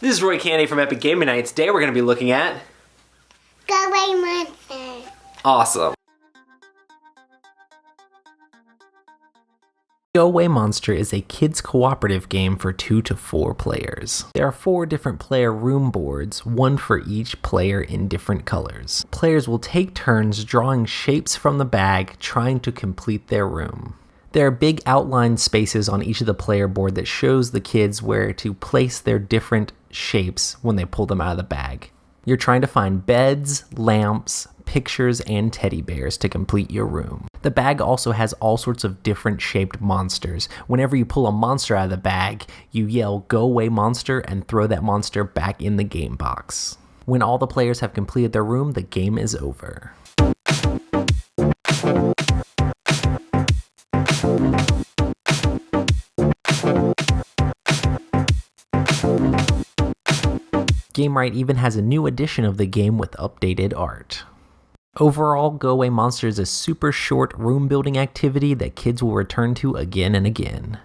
This is Roy Cannaday from Epic Gaming Night. Today we're going to be looking at... Go Away Monster. Awesome. Go Away Monster is a kids cooperative game for 2 to 4 players. There are 4 different player room boards, one for each player in different colors. Players will take turns drawing shapes from the bag, trying to complete their room. There are big outlined spaces on each of the player board that shows the kids where to place their different shapes when they pull them out of the bag. You're trying to find beds, lamps, pictures, and teddy bears to complete your room. The bag also has all sorts of different shaped monsters. Whenever you pull a monster out of the bag, you yell, "Go away monster," and throw that monster back in the game box. When all the players have completed their room, the game is over. Gamewright even has a new edition of the game with updated art. Overall, Go Away Monster is a super short room building activity that kids will return to again and again.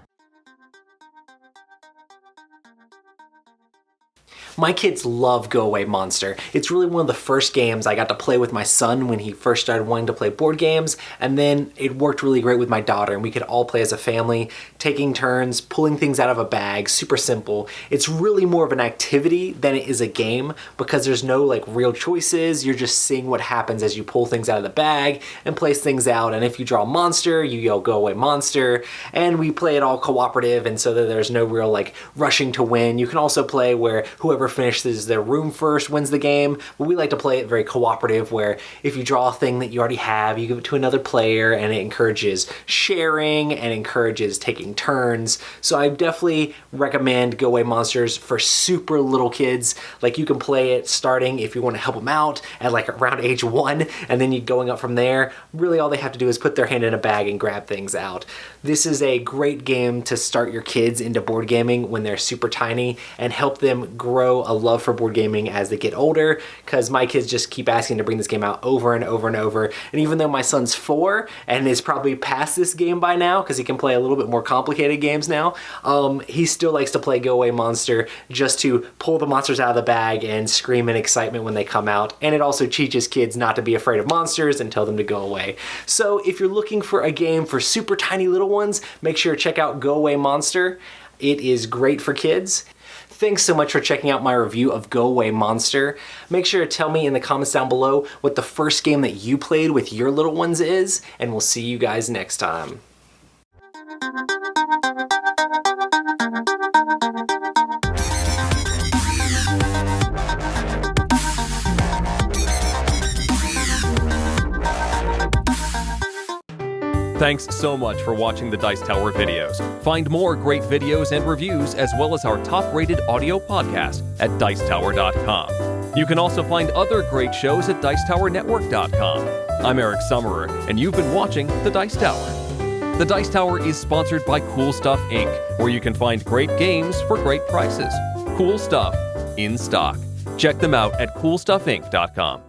My kids love Go Away Monster. It's really one of the first games I got to play with my son when he first started wanting to play board games, and then it worked really great with my daughter, and we could all play as a family, taking turns, pulling things out of a bag, super simple. It's really more of an activity than it is a game because there's no like real choices. You're just seeing what happens as you pull things out of the bag and place things out, and if you draw a monster, you yell "Go Away Monster," and we play it all cooperative, and so that there's no real like rushing to win. You can also play where whoever finishes their room first wins the game, but we like to play it very cooperative where if you draw a thing that you already have, you give it to another player, and it encourages sharing and encourages taking turns. So I definitely recommend Go Away Monsters for super little kids. Like you can play it starting if you want to help them out at like around age 1, and then you going up from there. Really all they have to do is put their hand in a bag and grab things out. This is a great game to start your kids into board gaming when they're super tiny and help them grow a love for board gaming as they get older, because my kids just keep asking to bring this game out over and over and over. And even though my son's 4 and is probably past this game by now because he can play a little bit more complicated games now, he still likes to play Go Away Monster just to pull the monsters out of the bag and scream in excitement when they come out. And it also teaches kids not to be afraid of monsters and tell them to go away. So if you're looking for a game for super tiny little ones, make sure to check out Go Away Monster. It is great for kids. Thanks so much for checking out my review of Go Away Monster. Make sure to tell me in the comments down below what the first game that you played with your little ones is, and we'll see you guys next time. Thanks so much for watching the Dice Tower videos. Find more great videos and reviews as well as our top-rated audio podcast at Dicetower.com. You can also find other great shows at Dicetowernetwork.com. I'm Eric Summerer, and you've been watching The Dice Tower. The Dice Tower is sponsored by Cool Stuff Inc., where you can find great games for great prices. Cool stuff in stock. Check them out at CoolStuffInc.com.